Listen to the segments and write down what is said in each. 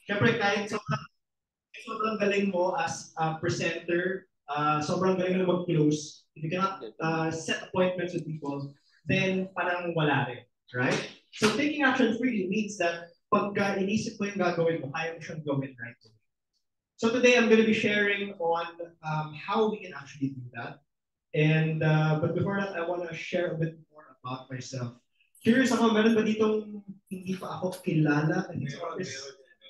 Siyempre, kahit sobrang galing mo as a presenter, sobrang galing mo mag-close, if you cannot set appointments with people, then parang wala rin, right? So taking action freely means that pagka inisip mo yung gagawin mo, kaya mo siyang gawin right away. So today I'm going to be sharing on how we can actually do that. And but before that, I want to share a bit more about myself. Curious ako, meron ba ditong hindi pa ako kilala? And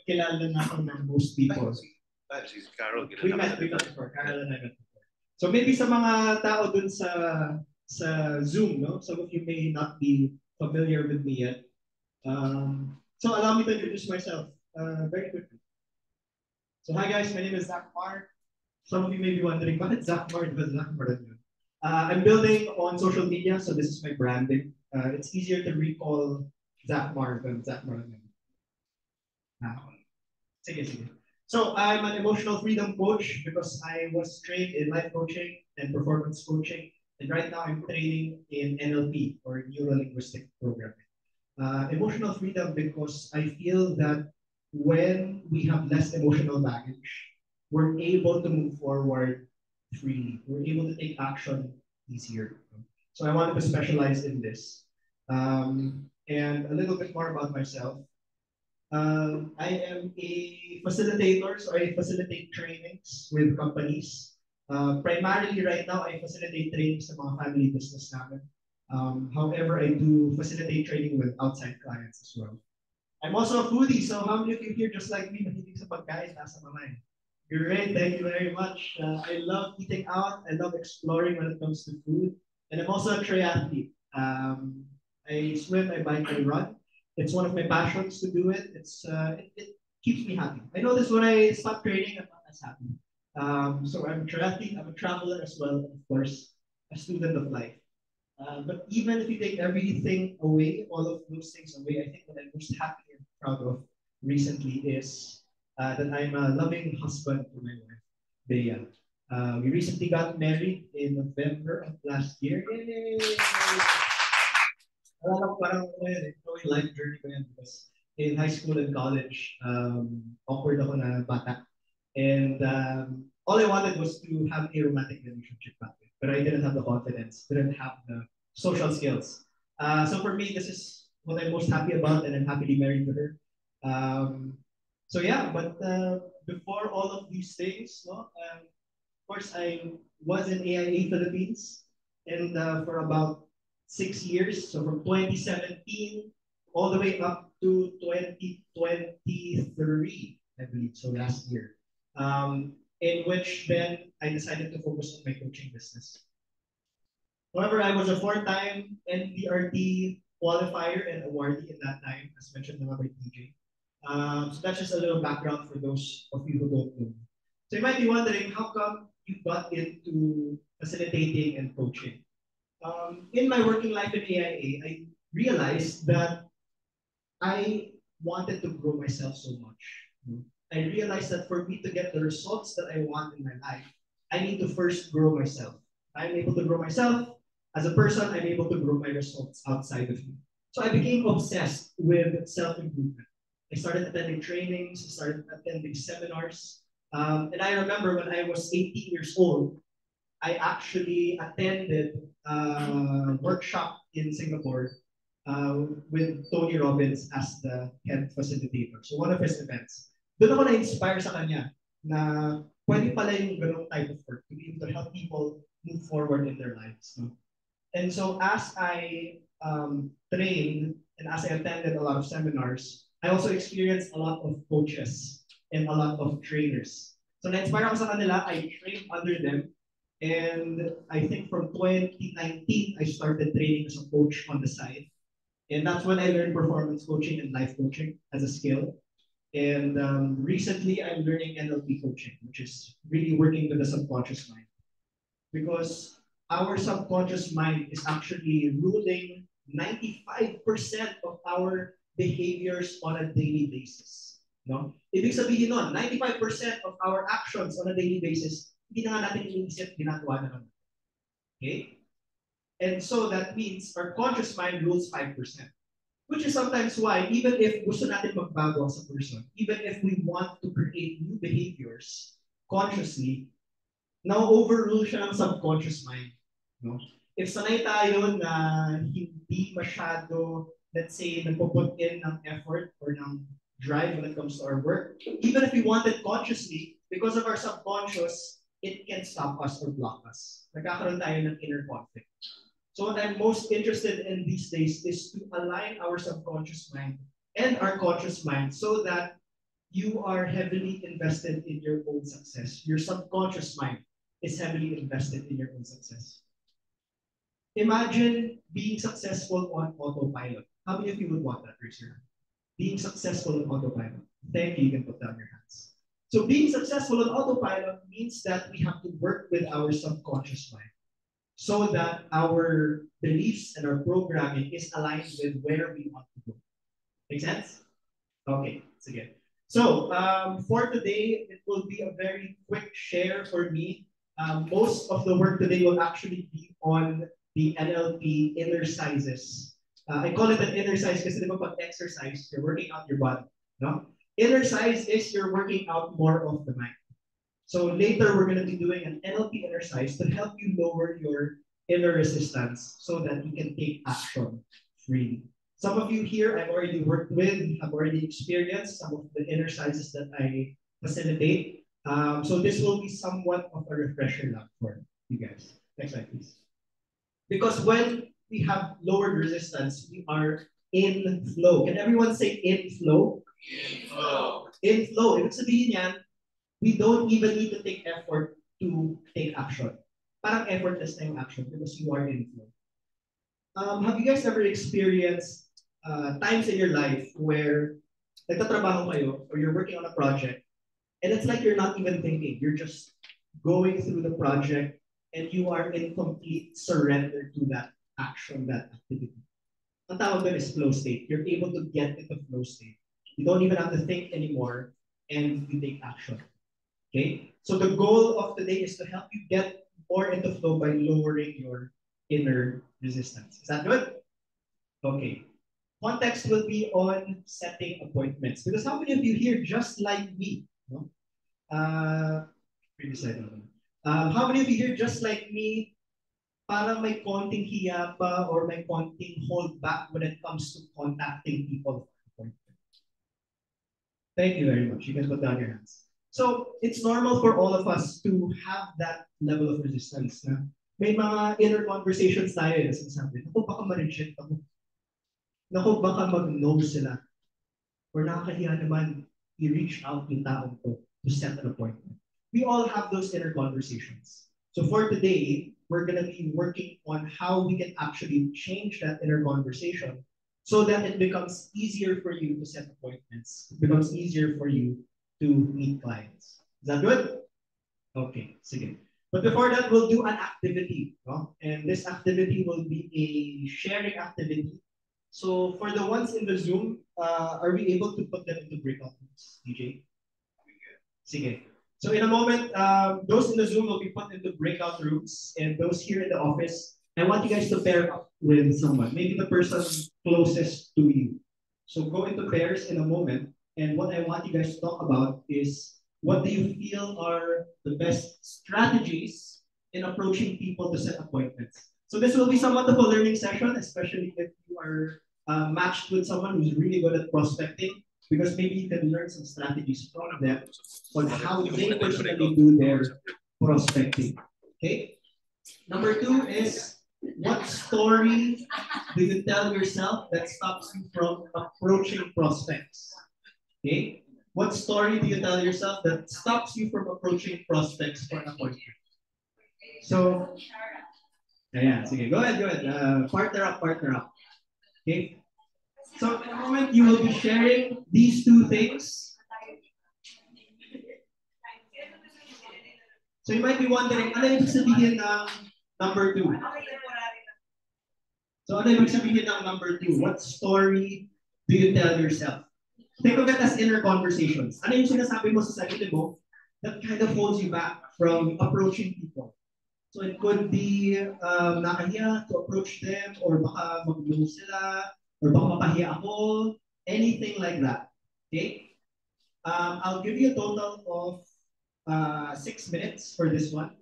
kilala na ako ng most people. She's Carol. We met before. Carol and I met before. So maybe sa mga tao dun sa Zoom, no? Some of you may not be familiar with me yet. So allow me to introduce myself very quickly. So hi guys, my name is Zach Mar. Some of you may be wondering, bakit Zach Mar? Because Zach Mar yun. I'm building on social media, so this is my branding. It's easier to recall Zach Mar than Zach Mar. Sige, sige. So I'm an emotional freedom coach because I was trained in life coaching and performance coaching. And right now I'm training in NLP or Neuro Linguistic Programming. Emotional freedom because I feel that when we have less emotional baggage, we're able to move forward freely. We're able to take action easier. So I wanted to specialize in this. And a little bit more about myself. I am a facilitator, so I facilitate trainings with companies. Primarily right now, I facilitate trainings sa mga family business namin. However, I do facilitate training with outside clients as well. I'm also a foodie, so how many of you here just like me mahilig sa pagkain, nasa mamay? Great, thank you very much. I love eating out. I love exploring when it comes to food. And I'm also a triathlete. I swim, I bike, I run. It's one of my passions to do it. It keeps me happy. I know this when I stop training, I'm not as happy. So I'm a triathlete, I'm a traveler as well, of course, a student of life. But even if you take everything away, all of those things away, I think what I'm most happy and proud of recently is that I'm a loving husband to my wife, Bea. We recently got married in November of last year. Yay! Parang life journey ko yan because in high school and college, awkward ako na bata. And all I wanted was to have a romantic relationship back then. But I didn't have the confidence, didn't have the social skills. So for me, this is what I'm most happy about, and I'm happily married to her. So yeah, but before all of these things, no, of course, I was in AIA Philippines, and for about 6 years, so from 2017 all the way up to 2023, I believe, so last year, in which then I decided to focus on my coaching business. However, I was a four-time NDRT qualifier and awardee in that time, as mentioned by DJ. So that's just a little background for those of you who don't know. So you might be wondering, how come you got into facilitating and coaching? In my working life in AIA, I realized that I wanted to grow myself so much. I realized that for me to get the results that I want in my life, I need to first grow myself. I'm able to grow myself as a person, I'm able to grow my results outside of me. So I became obsessed with self-improvement. I started attending trainings, I started attending seminars. And I remember when I was 18 years old, I actually attended a workshop in Singapore with Tony Robbins as the head facilitator. So one of his events. Doon ako na-inspire sa kanya na pwede pala yung ganong type of work to be able to help people move forward in their lives. No? And so as I trained and as I attended a lot of seminars, I also experienced a lot of coaches and a lot of trainers. So na-inspire ako sa kanila, I trained under them. And I think from 2019, I started training as a coach on the side. And that's when I learned performance coaching and life coaching as a skill. And recently, I'm learning NLP coaching, which is really working with the subconscious mind. Because our subconscious mind is actually ruling 95% of our behaviors on a daily basis. No? Ibig sabihin nun, 95% of our actions on a daily basis, hindi na nga natin iniisip, ginagawa na naman. Okay? And so that means our conscious mind rules 5%. Which is sometimes why, even if gusto natin magbago as a person, even if we want to create new behaviors consciously, now overrule siya ng subconscious mind. No? If sanay tayo na hindi masyado, let's say, nagpo-put in ng effort or ng drive when it comes to our work, even if we want it consciously, because of our subconscious, it can stop us or block us. Nagkakaroon tayo ng inner conflict. So what I'm most interested in these days is to align our subconscious mind and our conscious mind so that you are heavily invested in your own success. Your subconscious mind is heavily invested in your own success. Imagine being successful on autopilot. How many of you would want that, raise your hand? Being successful on autopilot. Thank you, you can put down your hands. So being successful on autopilot means that we have to work with our subconscious mind so that our beliefs and our programming is aligned with where we want to go. Make sense? Okay, sige. So for today, it will be a very quick share for me. Most of the work today will actually be on the NLP inner sizes. I call it an inner size kasi di ba pag exercise, you're working out your body. No? Inner size is you're working out more of the mind. So later, we're going to be doing an NLP exercise to help you lower your inner resistance so that you can take action freely. Some of you here I've already worked with, have already experienced some of the exercises that I facilitate. So this will be somewhat of a refresher now for you guys. Next slide, please. Because when we have lowered resistance, we are in flow. Can everyone say in flow? In flow. In flow. Ibig sabihin yan, we don't even need to take effort to take action. Parang effortless na yung action because you are in flow. Have you guys ever experienced times in your life where nagtatrabaho kayo or you're working on a project and it's like you're not even thinking, you're just going through the project and you are in complete surrender to that action, that activity. Ang tawag doon is flow state. You're able to get into flow state. You don't even have to think anymore and you take action. Okay, so the goal of today is to help you get more into flow by lowering your inner resistance. Is that good? Okay. Context will be on setting appointments. Because how many of you here, just like me, no? Previous slide. How many of you here, just like me, parang may konting hiya pa or may konting hold back when it comes to contacting people for appointments? Thank you very much. You can put down your hands. So it's normal for all of us to have that level of resistance. Na? May mga inner conversations tayo na sinasabi, naku, baka ma-reject ako. Naku, baka mag-no sila. Or nakakahiya naman, i-reach out yung taong to set an appointment. We all have those inner conversations. So for today, we're going to be working on how we can actually change that inner conversation so that it becomes easier for you to set appointments. It becomes easier for you to meet clients. Is that good? Okay, sige. But before that, we'll do an activity. No? And this activity will be a sharing activity. So for the ones in the Zoom, are we able to put them into breakout rooms, DJ? Sige. So in a moment, those in the Zoom will be put into breakout rooms, and those here in the office, I want you guys to pair up with someone, maybe the person closest to you. So go into pairs in a moment. And what I want you guys to talk about is what do you feel are the best strategies in approaching people to set appointments. So this will be somewhat of a learning session, especially if you are matched with someone who's really good at prospecting, because maybe you can learn some strategies from them on how they personally do their prospecting. Okay? Number 2 is, what story do you tell yourself that stops you from approaching prospects? Okay? What story do you tell yourself that stops you from approaching prospects for an appointment? So, yeah, sige. Go ahead. Partner up. Okay? So, in a moment, you will be sharing these 2 things. So, you might be wondering, ano ibig sabihin ng number 2? So, ano ibig sabihin ng number 2? What story do you tell yourself? Think of it as inner conversations. Ano yung sinasabi mo sa sarili mo that kind of holds you back from approaching people? So it could be nakahiya to approach them or baka mag-no sila or baka mapahiya ako, anything like that. Okay? I'll give you a total of 6 minutes for this one.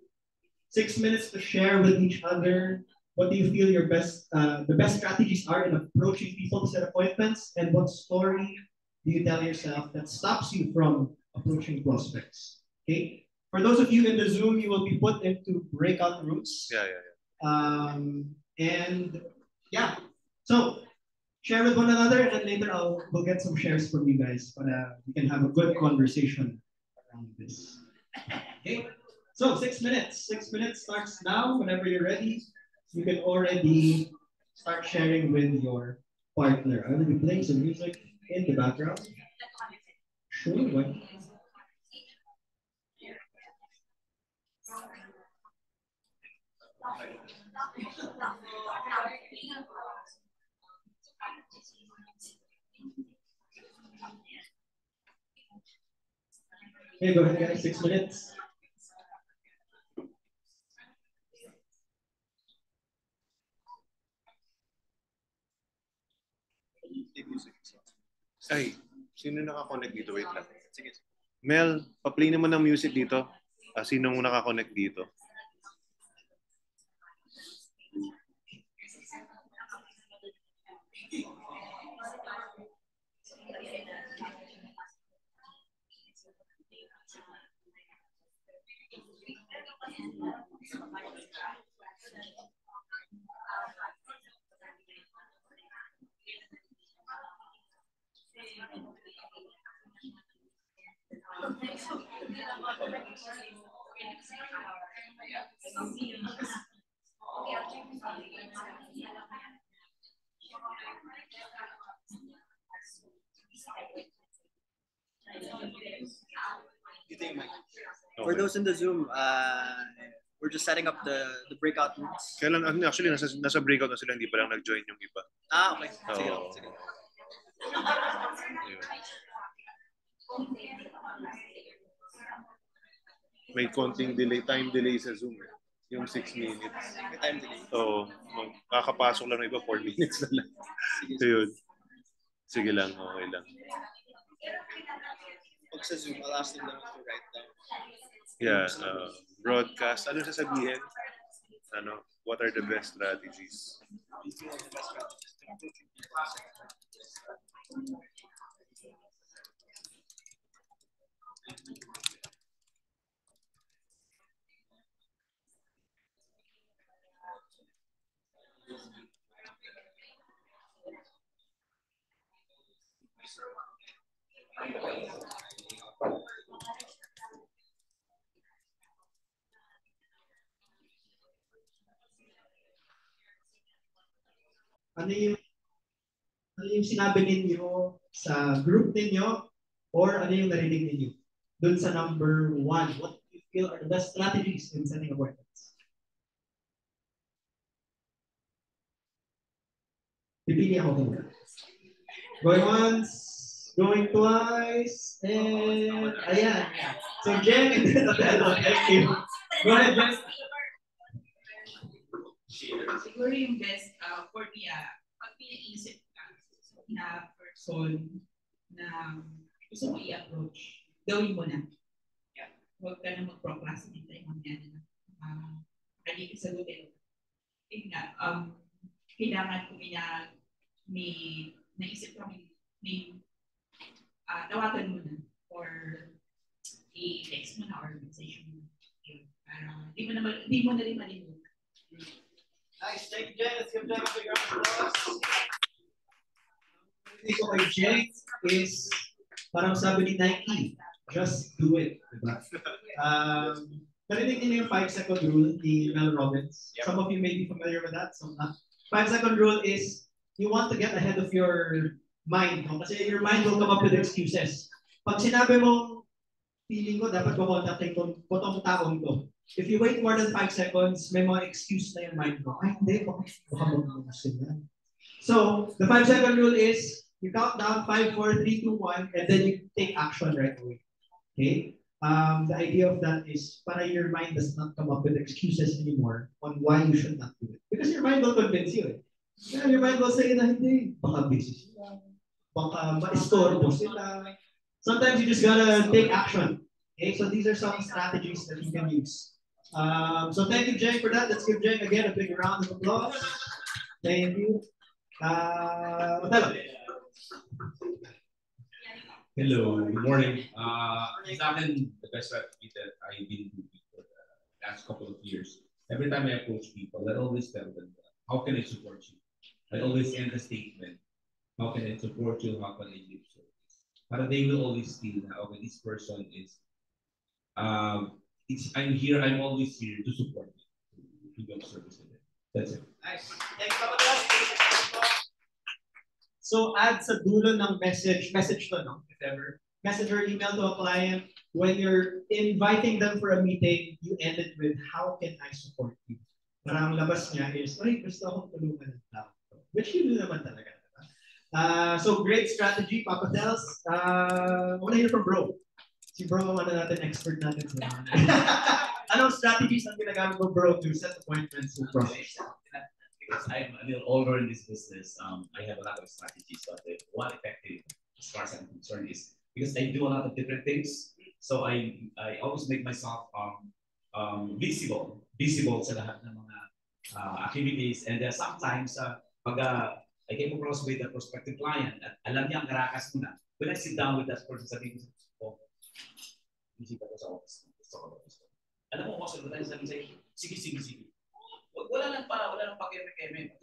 6 minutes to share with each other what do you feel your the best strategies are in approaching people to set appointments, and what story do you tell yourself that stops you from approaching prospects. Okay. For those of you in the Zoom, you will be put into breakout rooms. And yeah, so share with one another, and then later we'll get some shares from you guys, but we can have a good conversation around this. Okay. So 6 minutes. 6 minutes starts now. Whenever you're ready, you can already start sharing with your partner. I'm going to be playing some music in the background. Sure. What? Okay, go ahead, guys. 6 minutes. Ay, sino naka-connect dito? Wait lang. Sige. Mel, pa-play naman ng music dito. Sinong naka-connect dito? For those in the Zoom, we're just setting up the breakout rooms. Kailan, actually, nasa breakout na sila, hindi pa lang nag-join yung iba. Okay. Sige. Sige. May konting delay, time delay sa Zoom. Yung 6 minutes. May time delay. So, kakapasok lang ng iba, 4 minutes na lang. Sige. Sige lang, okay lang. Pag sa Zoom, I'll ask them to write down. Yeah, broadcast. Ano sasabihin? What are the best strategies? Ano yung sinabi ninyo sa group ninyo, or ano yung narinig ninyo dun sa number 1? What do you feel are the best strategies in setting appointments? Pipili ako muna. Going once, going twice, and ayan. So Jen and Donatello, thank you. Go ahead, Jen. Siguro yung best for me, pag pinaisip ka na person na gusto mo i-approach, gawin mo na. Yeah. Huwag ka na mag-procrastinate tayo mamaya na hindi ka sagutin. Kailangan kung may naisip kami, tawagan mo na or i-text mo na or message mo na. Para di mo na rin malimutan. Nice. Thank you, Jen. Let's give Jen a big round of applause. Ito kay Jen is, parang sabi ni Nike, just do it. Diba? Narinig niyo yung 5-second rule ni Mel Robbins. Yep. Some of you may be familiar with that, some not. 5-second rule is, you want to get ahead of your mind. No? Kasi your mind will come up with excuses. Pag sinabi mong, feeling ko, dapat makontakin ko itong taong to. If you wait more than 5 seconds, may mga excuse na yung mind mo. Ay, hindi, baka mag-musin na. So, the 5-second rule is, you count down 5, 4, 3, 2, 1, and then you take action right away. Okay? The idea of that is, para your mind does not come up with excuses anymore on why you should not do it. Because your mind will convince you. Yeah, you might well say na hindi. Baka busy sila. Baka ma-istorbo sila. Sometimes you just gotta take action. Okay, so these are some strategies that you can use. So thank you, Jeng, for that. Let's give Jeng again a big round of applause. Thank you. Othello. Hello, good morning. Sa akin, the best strategy that I've been doing for the last couple of years, every time I approach people, I always tell them, how can I support you? I always end the statement, how can I support you? How can I give service? But they will always feel that, okay, this person is, I'm always here to support you, to give service to them. That's it. Nice. Thanks, so add sa dulo ng message to, no? If ever. Message or email to a client. When you're inviting them for a meeting, you end it with, how can I support you? Parang labas niya is, ay, gusto akong tulungan ng tao. Which you do naman talaga. So great strategy, Papa Tells. I want to hear from Bro. Si Bro, ano natin, expert natin sa anong strategies ang ginagamit mo, Bro, to set appointments with prospects? Because I'm a little older in this business, I have a lot of strategies. But one effective, as far as I'm concerned, is because I do a lot of different things. So I always make myself visible sa lahat ng mga activities. And sometimes, pag I came across with a prospective client at alam niya ang karakas ko na, when I sit down with that person, sabihin ko, busy ka sa office. Alam mo, most of the time, sabihin sa'yo, sige. Wala lang pakeme-keme.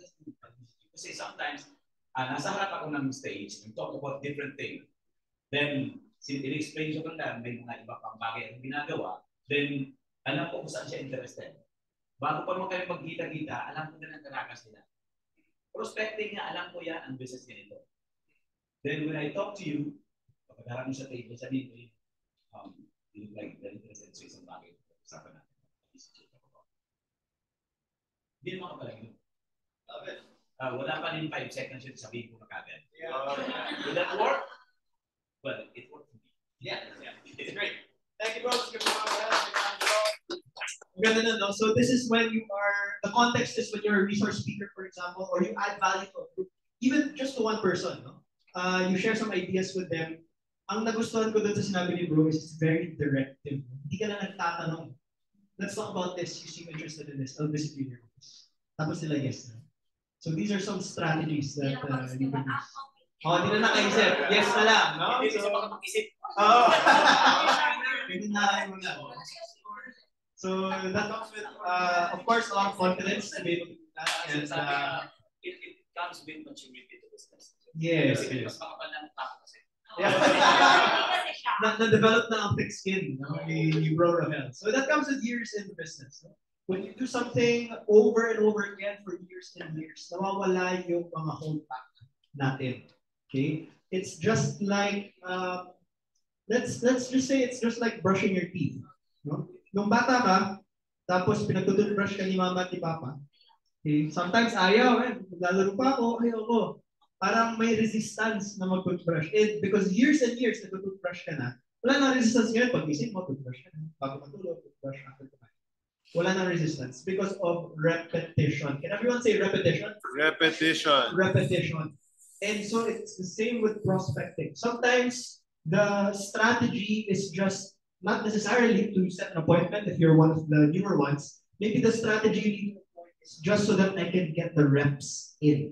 Kasi sometimes, nasa harap ako ng stage and talk about different things. Then, in-explain ko lang may mga iba pang bagay ang ginagawa, then, alam ko kung saan siya interested. Bago pa mo kayo magkita-kita, alam ko na ng karakas nila. Prospecting niya, alam ko yan, ang business niya ito. Then, when I talk to you, pagkaharap mo sa table, sabihin ko yun, you look like very interested sa isang bagay. Usapan natin. Hindi naman ka pala yun. Wala pa rin 5 seconds yun, sabihin ko na kagad. Will that work? Well, it worked for me. Yeah. It's great. Thank you, bro. No? So this is when you are, the context is when you're a resource speaker, for example, or you add value to a group, even just to one person. No? You share some ideas with them. Ang nagustuhan ko dun sa sinabi ni bro is it's very directive. Hindi ka na nagtatanong. Let's talk about this. You seem interested in this. I'll visit you here. Tapos sila yes na. So these are some strategies that you can use. Hindi na nakaisip. Yes na lang. No? Hindi siya makapag-isip. So that comes with, of course, a lot of confidence to be able to do that. And, it comes with maturity to business. Yes. Na-develop na ang thick skin, no? You bro Rahel. So that comes with years in the business. No? When you do something over and over again for years and years, nawawala yung mga holdback natin. Okay? It's just like, let's just say it's just like brushing your teeth. No? Nung bata ka, tapos pinagtututbrush ka ni mama at ni papa, okay? Sometimes ayaw, maglalaro pa ako, ayaw ko. Parang may resistance na mag-toothbrush. Because years and years nag-toothbrush ka na, wala na resistance ngayon. Pag isip mo, toothbrush ka na. Bago matulog, toothbrush after kumain. Wala na resistance because of repetition. Can everyone say repetition? Repetition. And so it's the same with prospecting. Sometimes the strategy is just not necessarily to set an appointment if you're one of the newer ones. Maybe the strategy is just so that I can get the reps in.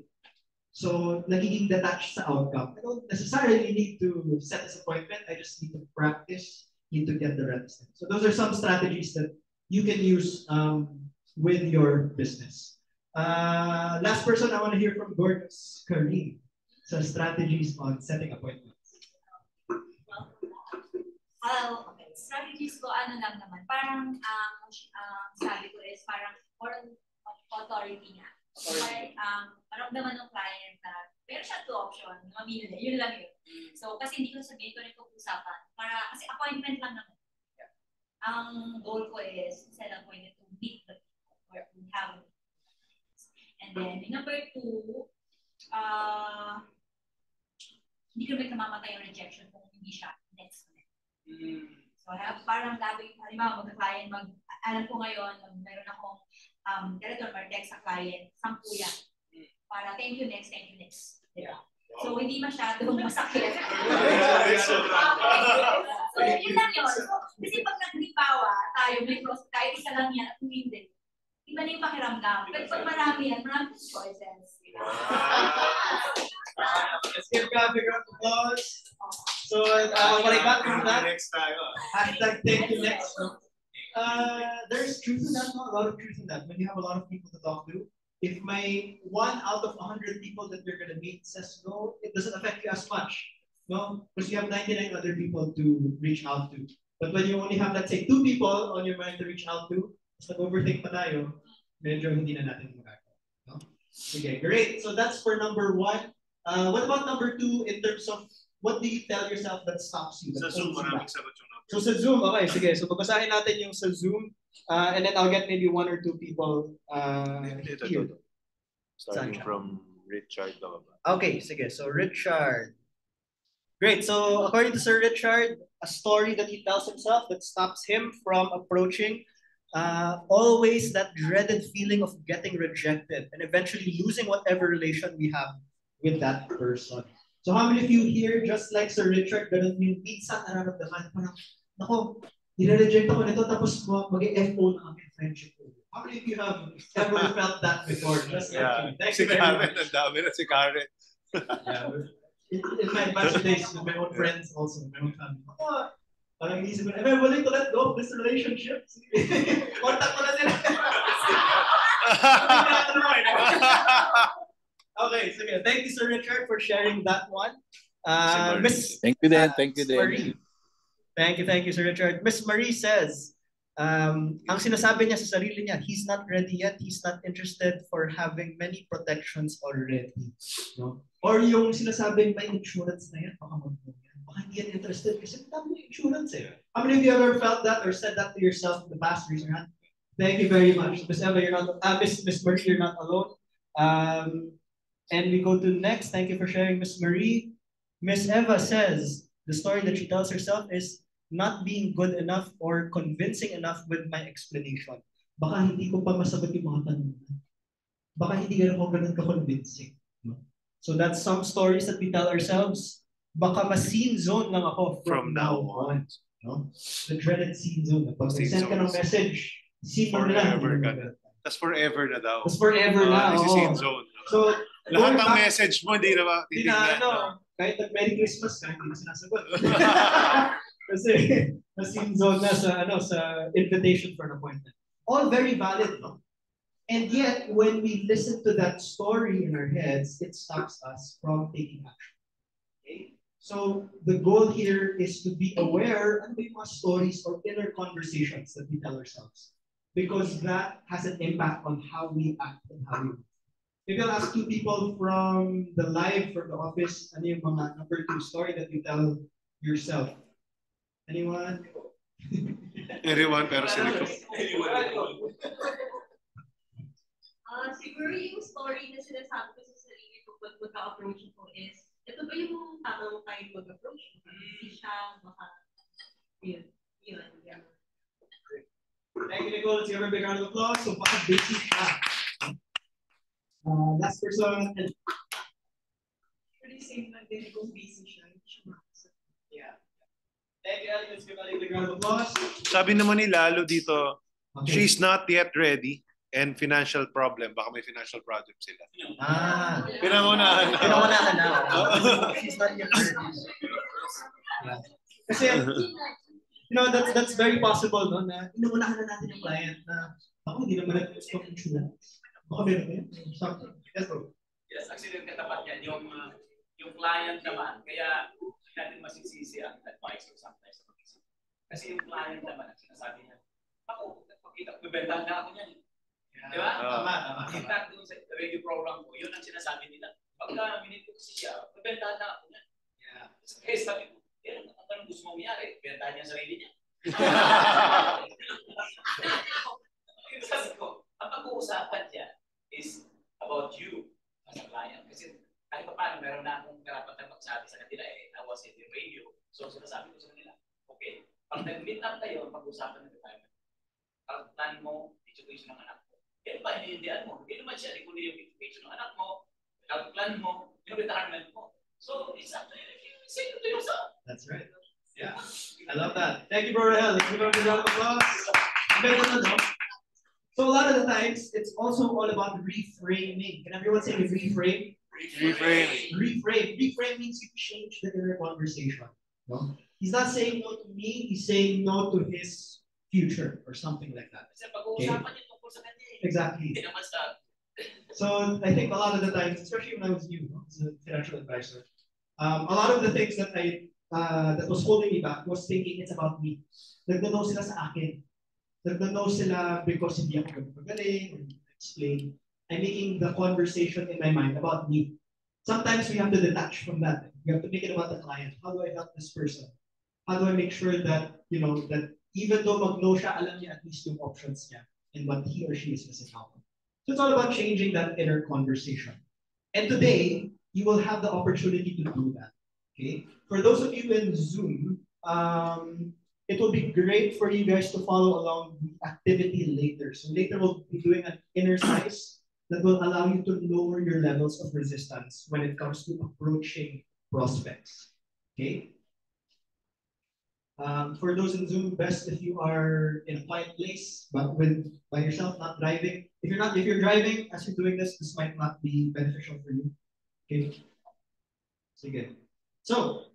So, nagiging detached sa outcome. I don't necessarily need to set this appointment. I just need to practice, need to get the reps in. So, those are some strategies that you can use with your business. Last person I want to hear from Gordon's Kareem. So, strategies on setting appointments. Okay. Strategies ko, ano lang naman, parang sabi ko is parang more authority nga. So, maramdaman ng client na meron siya 2 options, mamili na, yun lang yun. So, kasi hindi ko sabihin ko rin pag-usapan. Kasi appointment lang naman. Ang goal ko is set an appointment to meet the people or to have a and then, number 2, hindi ko may kamamatay yung rejection kung hindi siya next month. So, parang lagi, halimbawa, mag-client, alam ko ngayon, meron akong ganito, mag-text sa client, 10 yan. para thank you next. Diba? So, hindi masyadong masakit. So, yun lang yun. So, kasi pag nagdipawa tayo, may cross, kahit isa lang yan, at hindi. Iba na yung pakiramdam. Pero pag marami yan, maraming choices. Let's give God a big round of applause. So, what I got from that, hashtag thank you next. There's truth in that, a lot of truth in that. When you have a lot of people to talk to, if my 1 out of 100 people that you're going to meet says no, it doesn't affect you as much. No? Because you have 99 other people to reach out to. But when you only have, let's say, 2 people on your mind to reach out to, so overthink pa tayo, medyo hindi na natin magagawa. No? Okay, great. So that's for number 1. What about number 2 in terms of what do you tell yourself that stops you? That Sa Zoom, maraming sagot yung number. So sa Zoom, okay, sige. So pagbasahin natin yung sa Zoom, and then I'll get maybe 1 or 2 people here. Starting from Richard. Okay, sige. So Richard. Great. So according to Sir Richard, a story that he tells himself that stops him from approaching always that dreaded feeling of getting rejected and eventually losing whatever relation we have with that person. So how many of you here, just like Sir Richard, ganun yung minsan nararamdaman, parang, nako, nire-reject ako nito, tapos mag-FO na kami friendship ko. How many of you have ever felt that before? Just like thank Si you very Karen, much. ang dami na si Karen. In my advanced days, with my own friends also, my own family. Oh, parang inisip ko, am I willing to let go of this relationship? Contact ko na sila. Okay, so yeah, thank you, Sir Richard, for sharing that one. Thank you, Dan. Thank you, Dan. Thank you, Sir Richard. Miss Marie says, ang sinasabi niya sa sarili niya, he's not ready yet, he's not interested for having many protections already. No? Or yung sinasabing may insurance na yan, baka mag-yan. Baka hindi yan interested kasi may insurance eh. How many of you ever felt that or said that to yourself in the past? Raise your hand. Thank you very much. Miss Eva, you're not, Miss Marie, you're not alone. And we go to next. Thank you for sharing, Miss Marie. Miss Eva says the story that she tells herself is not being good enough or convincing enough with my explanation. Baka hindi ko pa masagot yung mga tanong. Baka hindi ganun ka-convincing. No? So that's some stories that we tell ourselves. Baka ma-scene zone lang ako from now on. No? The dreaded scene zone. Pag send ka ng message, scene mo na lang. That's forever na daw. That's forever na. Scene zone. So, lahat ng message mo, hindi na ba? Hindi na, kahit Merry Christmas, kahit hindi sinasagot. Kasi, na-scene zone na sa invitation for an appointment. All very valid, no? And yet, when we listen to that story in our heads, it stops us from taking action. Okay? So, the goal here is to be aware of the stories or inner conversations that we tell ourselves. Because that has an impact on how we act and how we move. Maybe I'll ask 2 people from the live, from the office, ano yung mga number 2 story that you tell yourself? Anyone? Everyone, pero sila ko. Siguro yung story na sinasabi ko sa sarili ko pag magka-approach ko is, ito ba yung tamang time mag-approach? Hindi siya yun. Thank you, Nicole. Let's give her a big round of applause. So, baka busy siya. Last person. Pretty same lang din kung busy siya. Yeah. Thank you, Ellie. Let's give her a big round of applause. Sabi naman ni Lalo dito, she's not yet ready and financial problem. Baka may financial problem sila. Pinangunahan na. She's not yet ready. Yeah. Kasi, that's very possible, no? Na inuunahan na natin yung client na ako hindi naman nag-gusto ng insurance. Baka meron ba yun? Something. Yes, bro. Yes, actually yung katapat yan, yung client naman, kaya hindi natin masisisi ang advisor sometimes. Kasi yung client naman, sinasabi niya, ako, bibentahan na ako niyan. Di ba? Tama. In fact, doon sa radio program ko, yun ang sinasabi nila. Pagka minute ko siya, bibentahan na ako niyan. Kaya sabi ko, anong gusto mong mangyari? Bentahan niya ang sarili niya. Sabi ko, ang pag-uusapan niya is about you as a client. Kasi kahit pa paano, meron na akong karapatan magsabi sa kanila I was in the radio. So sinasabi ko sa kanila, okay, pag nag-meet up tayo, pag-usapan ng retirement, pag-plan mo, education ng anak mo. Yan ba hinihindihan mo? Hindi naman siya, hindi kundi yung education ng anak mo, Plan mo, yung retirement mo. So, it's up to you if you say it to yourself. That's right. Yeah. I love that. Thank you, Bro Rahel. Let's give him a round of applause. So a lot of the times, it's also all about reframing. Can everyone say reframe? Reframe. Reframe means you change the inner conversation. No? He's not saying no to me, he's saying no to his future or something like that. Okay? Exactly. So I think a lot of the times, especially when I was new as a financial advisor, a lot of the things that that was holding me back was thinking it's about me. Nagno sila sa akin. Nagno sila because hindi ako magaling or explain. I'm making the conversation in my mind about me. Sometimes we have to detach from that. We have to make it about the client. How do I help this person? How do I make sure that, that even though mag-no siya, alam niya at least yung options niya and what he or she is missing out on. So it's all about changing that inner conversation. And today, you will have the opportunity to do that. Okay? For those of you in Zoom, it will be great for you guys to follow along the activity later. So later we'll be doing an exercise that will allow you to lower your levels of resistance when it comes to approaching prospects. Okay? For those in Zoom, best if you are in a quiet place, but by yourself, not driving. If you're driving as you're doing this might not be beneficial for you. Okay. Sige. So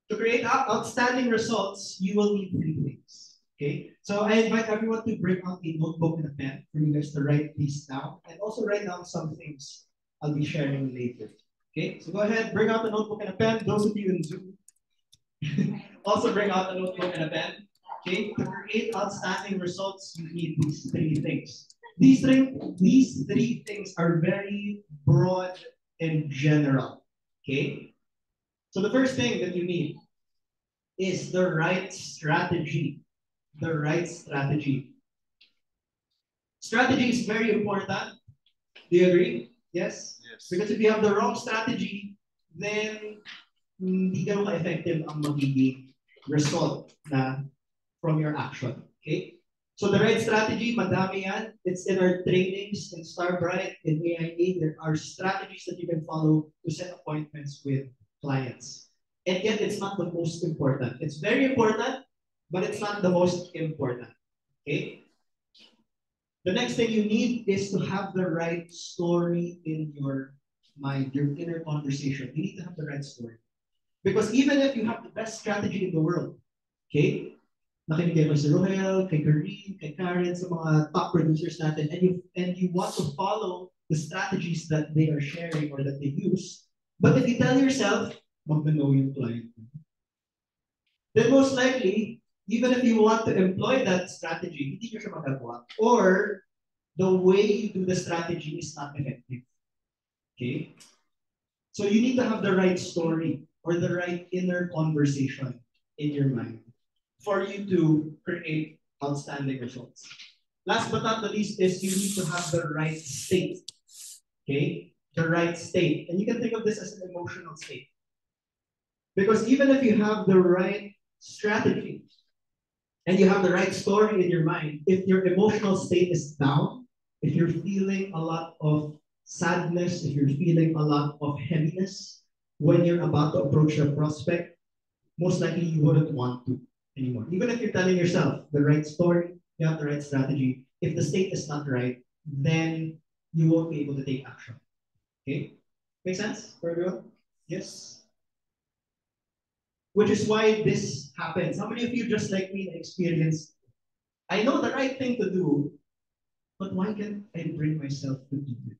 to create outstanding results, you will need 3 things. Okay. So I invite everyone to bring out a notebook and a pen for you guys to write these down, and also write down some things I'll be sharing later. Okay. So go ahead, bring out a notebook and a pen. Those of you in Zoom. Also bring out a notebook and a pen. Okay, to create outstanding results, you need these 3 things. These three things are very broad and general. Okay, so the first thing that you need is the right strategy. The right strategy. Strategy is very important. Do you agree? Yes? Yes. Because if you have the wrong strategy, then hindi ganun ka-effective ang magiging result na from your action. Okay? So the right strategy, madami yan. It's in our trainings, in Starbright, in AIA. There are strategies that you can follow to set appointments with clients. And yet, it's not the most important. It's very important, but it's not the most important. Okay? The next thing you need is to have the right story in your mind, your inner conversation. You need to have the right story. Because even if you have the best strategy in the world, okay, nakinig kayo si Rohel, kay Kareem, kay Karen, sa mga top producers natin, and you want to follow the strategies that they are sharing or that they use, but if you tell yourself, mag-know yung client, then most likely, even if you want to employ that strategy, hindi nyo siya magagawa. Or the way you do the strategy is not effective. Okay? So you need to have the right story or the right inner conversation in your mind for you to create outstanding results. Last but not the least is you need to have the right state. Okay? The right state. And you can think of this as an emotional state. Because even if you have the right strategy and you have the right story in your mind, if your emotional state is down, if you're feeling a lot of sadness, if you're feeling a lot of heaviness when you're about to approach a prospect, most likely you wouldn't want to anymore. Even if you're telling yourself the right story, you have the right strategy, if the state is not right, then you won't be able to take action. Okay? Make sense for everyone? Yes? Which is why this happens. How many of you, just like me, experienced, I know the right thing to do, but why can't I bring myself to do it?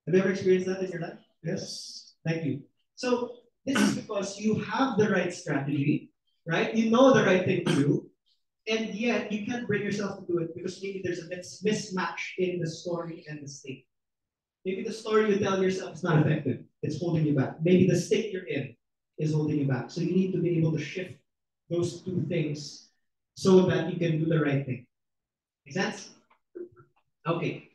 Have you ever experienced that in your life? Yes? Thank you. So this is because you have the right strategy, right? You know the right thing to do, and yet you can't bring yourself to do it because maybe there's a mismatch in the story and the state. Maybe the story you tell yourself is not effective. It's holding you back. Maybe the state you're in is holding you back. So you need to be able to shift those 2 things so that you can do the right thing. Make sense? Okay.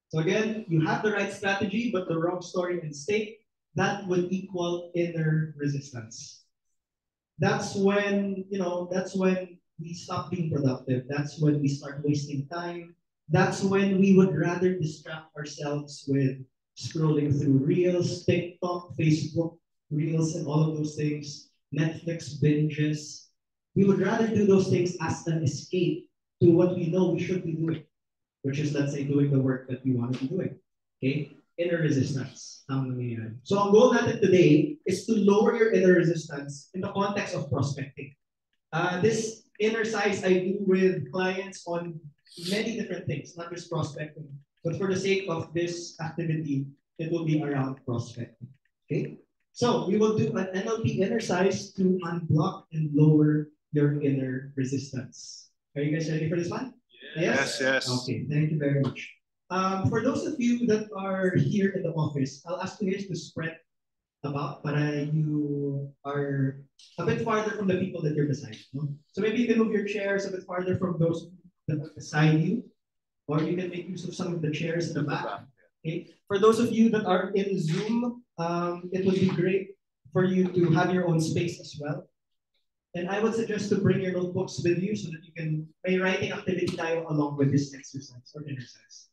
So again, you have the right strategy, but the wrong story and state, that would equal inner resistance. That's when, we stop being productive. That's when we start wasting time. that's when we would rather distract ourselves with scrolling through Reels, TikTok, Facebook, Reels, and all of those things, Netflix binges. We would rather do those things as an escape to what we know we should be doing, which is, let's say, doing the work that we want to be doing. Okay? Inner resistance. So ang goal natin today is to lower your inner resistance in the context of prospecting. This exercise I do with clients on many different things, not just prospecting. But for the sake of this activity, it will be around prospecting. Okay? So we will do an NLP exercise to unblock and lower your inner resistance. Are you guys ready for this one? Yes, yes. Okay, thank you very much. For those of you that are here in the office, I'll ask you guys to spread about para you are a bit farther from the people that you're beside. No? So maybe you can move your chairs a bit farther from those that are beside you, or you can make use of some of the chairs in the back. Okay? For those of you that are in Zoom, it would be great for you to have your own space as well. And I would suggest to bring your notebooks with you so that you can may writing activity tayo along with this exercise or exercise.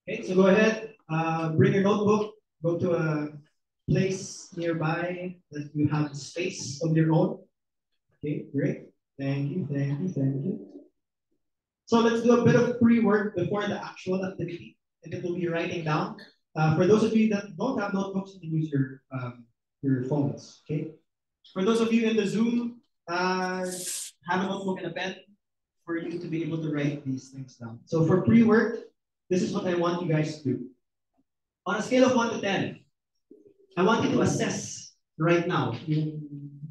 Okay, so go ahead, bring your notebook, go to a place nearby that you have space of your own. Okay, great. Thank you, thank you, thank you. So let's do a bit of pre-work before the actual activity, and it will be writing down. For those of you that don't have notebooks, you can use your phones. Okay. For those of you in the Zoom, have a notebook and a pen for you to be able to write these things down. So for pre-work, this is what I want you guys to do. On a scale of 1 to 10, I want you to assess right now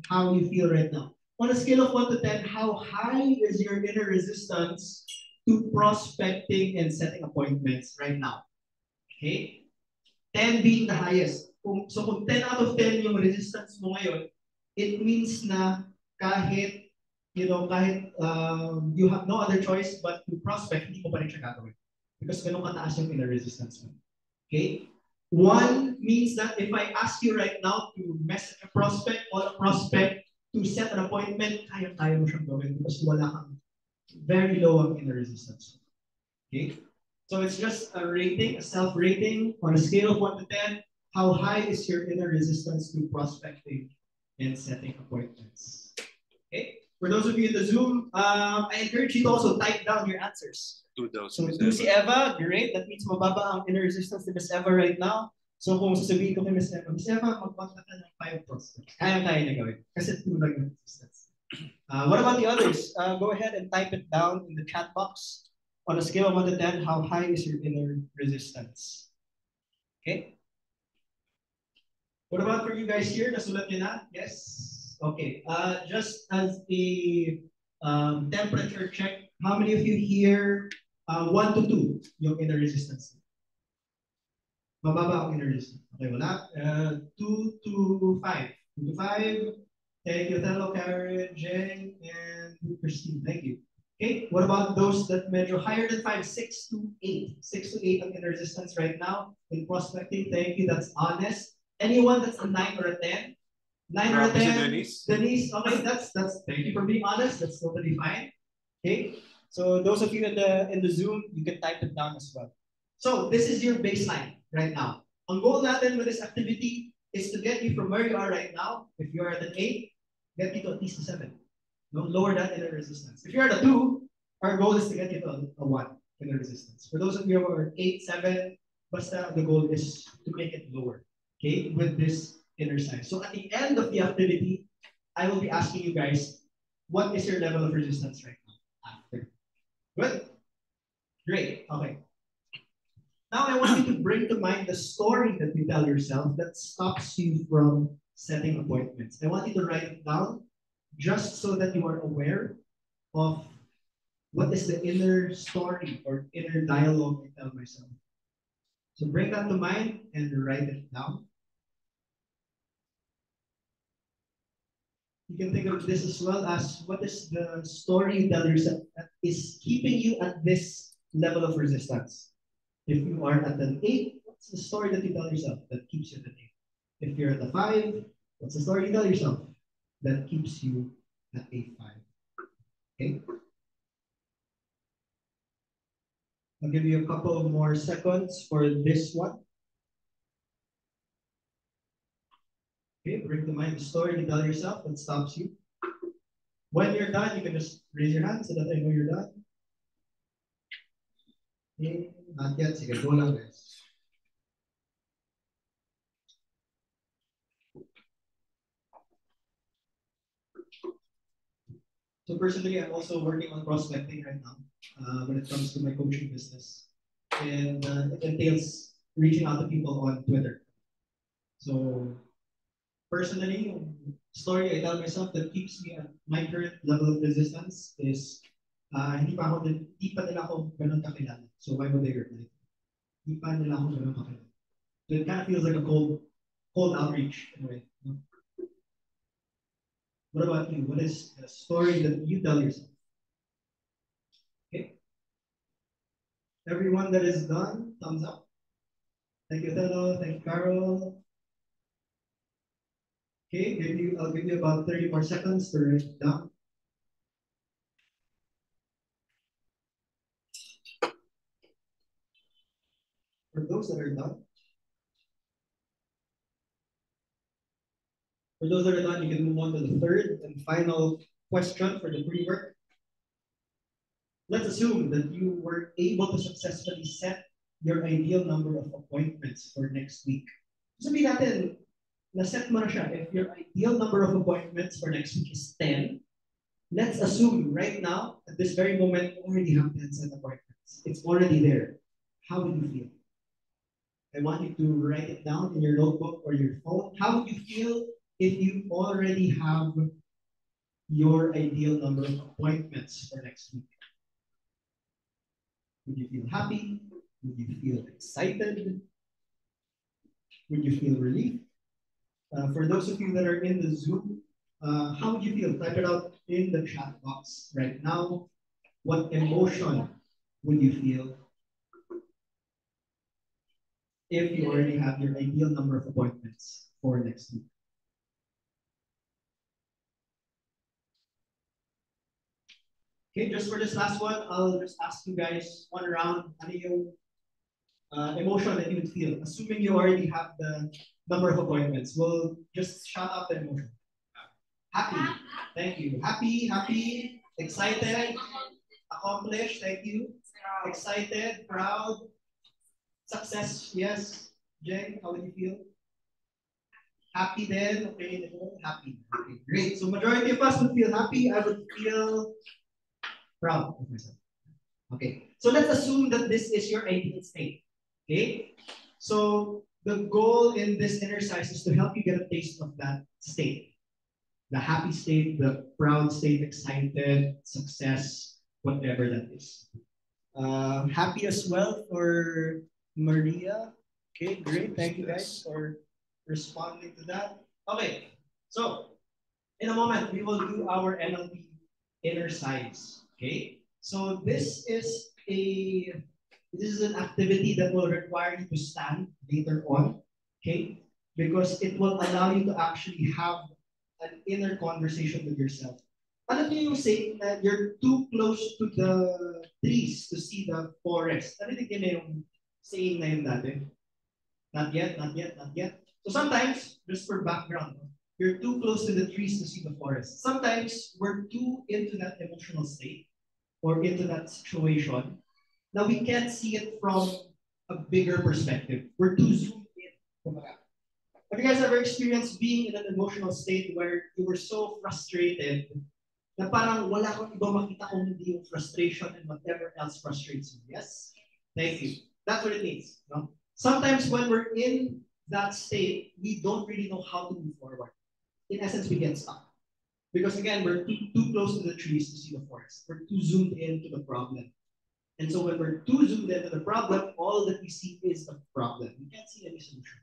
how you feel right now. On a scale of 1 to 10, how high is your inner resistance to prospecting and setting appointments right now? Okay? 10 being the highest. So kung 10 out of 10 yung resistance mo ngayon, it means na kahit you have no other choice but to prospect, hindi mo pa rin siya gagawin. Because ganun kataas yung inner resistance mo. Okay? 1 means that if I ask you right now to message a prospect or a prospect to set an appointment, kaya-kaya mo siyang gawin because wala kang very low ang inner resistance. Okay? So it's just a rating, a self-rating on a scale of 1 to 10. How high is your inner resistance to prospecting and setting appointments? Okay? For those of you in the Zoom, I encourage you to also type down your answers. So to si Eva, great. That means mababa ang inner resistance ni Miss Eva right now. So kung sasabihin ko kay Miss Eva, mag-contact ka ng 5 prospects. Kaya-kaya niya gawin. Kasi 2 lang yung resistance. What about the others? Go ahead and type it down in the chat box. On a scale of 1 to 10, how high is your inner resistance? Okay? What about for you guys here? Nasulat niyo na? Yes? Okay. Just as a temperature check, how many of you here 1 to 2 yung inner resistance? Mababa ang inner resistance. Okay, wala. 2 to 5. 2 to 5. Thank you, Othello, Karen, Jen, and Christine. Thank you. Okay, what about those that measure higher than 5? 6 to 8. 6 to 8 ang inner resistance right now in prospecting. Thank you, that's honest. Anyone that's a 9 or a 10? 9 or a 10? Denise, okay, that's thank you for being honest. That's totally fine. Okay, so those of you in the Zoom, you can type it down as well. So this is your baseline right now. Ang goal natin with this activity is to get you from where you are right now. If you're at an 8, get you to at least a 7. No, lower that inner resistance. If you're at a 2, our goal is to get you to a 1 inner resistance. For those of you who are 8, 7, basta the goal is to make it lower. Okay, with this inner side. So at the end of the activity, I will be asking you guys, what is your level of resistance right now? After. Good? Great. Okay. Now I want you to bring to mind the story that you tell yourself that stops you from setting appointments. I want you to write it down just so that you are aware of what is the inner story or inner dialogue I tell myself. So bring that to mind and write it down. You can think of this as well as what is the story you tell yourself that is keeping you at this level of resistance. If you are at an 8, what's the story that you tell yourself that keeps you at an 8? If you're at a 5, what's the story you tell yourself that keeps you at a 5? Okay? I'll give you a couple more seconds for this one. Okay, bring to mind the story you tell yourself that stops you. When you're done, you can just raise your hand so that I know you're done. Okay, not yet. Sige, go lang guys. So personally, I'm also working on prospecting right now when it comes to my coaching business. And it entails reaching out to people on Twitter. So personally, story I tell myself that keeps me at my current level of resistance is hindi pa nila ako ganun kakilala. So why would they reply? Hindi pa nila ako ganun kakilala. So it kind of feels like a cold outreach in a way. No? What about you? What is the story that you tell yourself? Okay. Everyone that is done, thumbs up. Thank you, Telo. Thank you, Carol. Okay, I'll give you about 30 more seconds to write it down. For those that are done, you can move on to the third and final question for the pre-work. Let's assume that you were able to successfully set your ideal number of appointments for next week. Sabihin natin, na-set mo na siya. If your ideal number of appointments for next week is 10, let's assume right now, at this very moment, you already have 10 set appointments. It's already there. How would you feel? I want you to write it down in your notebook or your phone. How would you feel if you already have your ideal number of appointments for next week? Would you feel happy? Would you feel excited? Would you feel relief? For those of you that are in the Zoom, how would you feel? Type it out in the chat box right now. What emotion would you feel if you already have your ideal number of appointments for next week? Okay, just for this last one, I'll just ask you guys one round. Ano yung emotion that you would feel? Assuming you already have the number of appointments, we'll just shout out the emotion. Happy. Thank you. Happy, excited, accomplished. Thank you. Excited, proud, success. Yes. Jen, how would you feel? Happy then. Okay, happy. Okay, great. So majority of us would feel happy. I would feel proud of myself. Okay, so let's assume that this is your ideal state. Okay, so the goal in this exercise is to help you get a taste of that state. The happy state, the proud state, excited, success, whatever that is. Happy as well for Maria. Okay, great. Thank you guys for responding to that. Okay, so in a moment, we will do our NLP exercise. Okay, so this is an activity that will require you to stand later on. Okay, because it will allow you to actually have an inner conversation with yourself. Alam niyo yung saying that you're too close to the trees to see the forest. Narinig niyo na yung saying na yun dati? Not yet, not yet, not yet. So sometimes, just for background, you're too close to the trees to see the forest. Sometimes, we're too into that emotional state or into that situation. Now, we can't see it from a bigger perspective. We're too zoomed in. Have you guys ever experienced being in an emotional state where you were so frustrated na parang wala kang iba makita kung hindi yung frustration and whatever else frustrates you? Yes? Thank you. That's what it means. No? Sometimes when we're in that state, we don't really know how to move forward. In essence, we get stuck. Because again, we're too close to the trees to see the forest. We're too zoomed into the problem. And so when we're too zoomed into the problem, all that we see is the problem. We can't see any solution.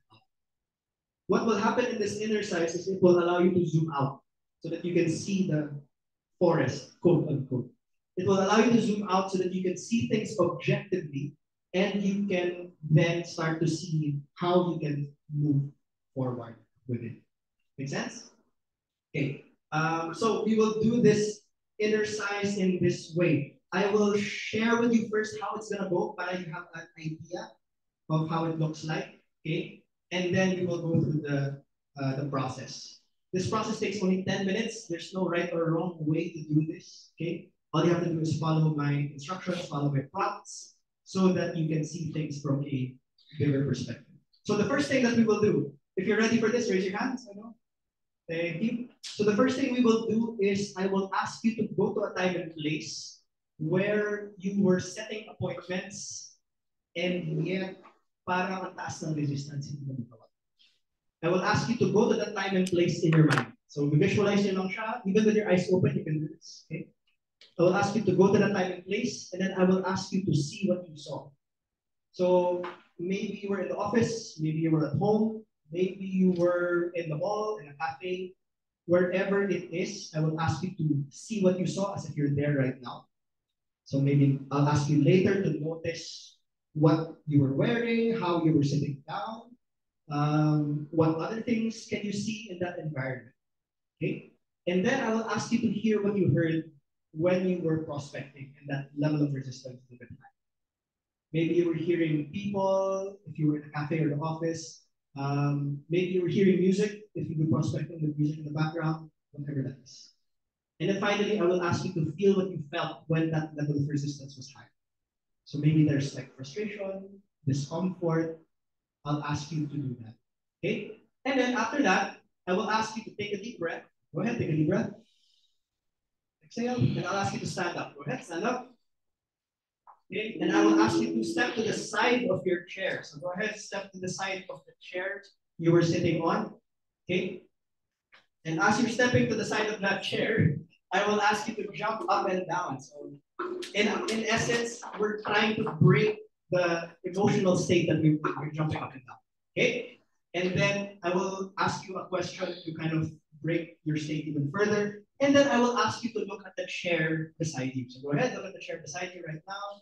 What will happen in this exercise is it will allow you to zoom out so that you can see the forest, quote unquote. It will allow you to zoom out so that you can see things objectively and you can then start to see how you can move forward with it. Make sense? Okay. So we will do this exercise in this way. I will share with you first how it's gonna go para you have an idea of how it looks like, okay? And then we will go through the process. This process takes only 10 minutes. There's no right or wrong way to do this, okay? All you have to do is follow my instructions, follow my prompts, so that you can see things from a bigger perspective. So the first thing that we will do, if you're ready for this, raise your hands. I know. Thank you. So the first thing we will do is I will ask you to go to a time and place where you were setting appointments and yet parang ang taas ng resistance hindi mo magawa. I will ask you to go to that time and place in your mind. So visualize nyo lang siya. Even with your eyes open, you can do this. Okay? I will ask you to go to that time and place, and then I will ask you to see what you saw. So maybe you were in the office, maybe you were at home, maybe you were in the mall, in a cafe, wherever it is, I will ask you to see what you saw as if you're there right now. So maybe I'll ask you later to notice what you were wearing, how you were sitting down, what other things can you see in that environment, okay? And then I will ask you to hear what you heard when you were prospecting and that level of resistance to the time. Maybe you were hearing people, if you were in a cafe or the office. Maybe you were hearing music, if you do prospecting with music in the background, whatever that is. And then finally, I will ask you to feel what you felt when that level of resistance was high. So maybe there's like frustration, discomfort. I'll ask you to do that, okay? And then after that, I will ask you to take a deep breath. Go ahead, take a deep breath. Exhale, and I'll ask you to stand up. Go ahead, stand up. Okay, and I will ask you to step to the side of your chair. So go ahead, step to the side of the chair you were sitting on, okay? And as you're stepping to the side of that chair, I will ask you to jump up and down. So in essence, we're trying to break the emotional state that we're jumping up and down, okay? And then I will ask you a question to kind of break your state even further. And then I will ask you to look at the chair beside you. So go ahead, look at the chair beside you right now.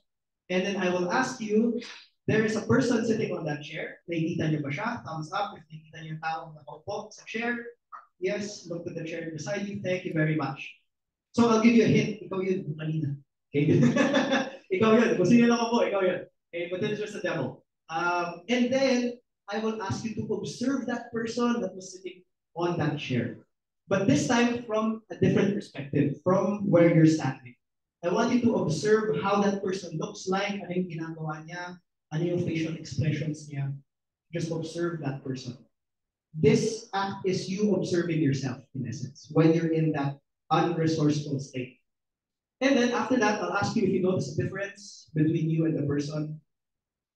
And then I will ask you, there is a person sitting on that chair. Nakikita niyo ba siya? Thumbs up if nakikita niyo yung taong nakaupo sa chair. Yes, look at the chair beside you. Thank you very much. So I'll give you a hint. Ikaw yun, kanina. Okay? Ikaw yun. Kung sino lang ako, ikaw yun. Okay, but then there's the devil. And then I will ask you to observe that person that was sitting on that chair. But this time from a different perspective, from where you're standing. I want you to observe how that person looks like, ano yung ginagawa niya, ano yung facial expressions niya. Just observe that person. This act is you observing yourself, in essence, when you're in that unresourceful state. And then after that, I'll ask you if you notice a difference between you and the person.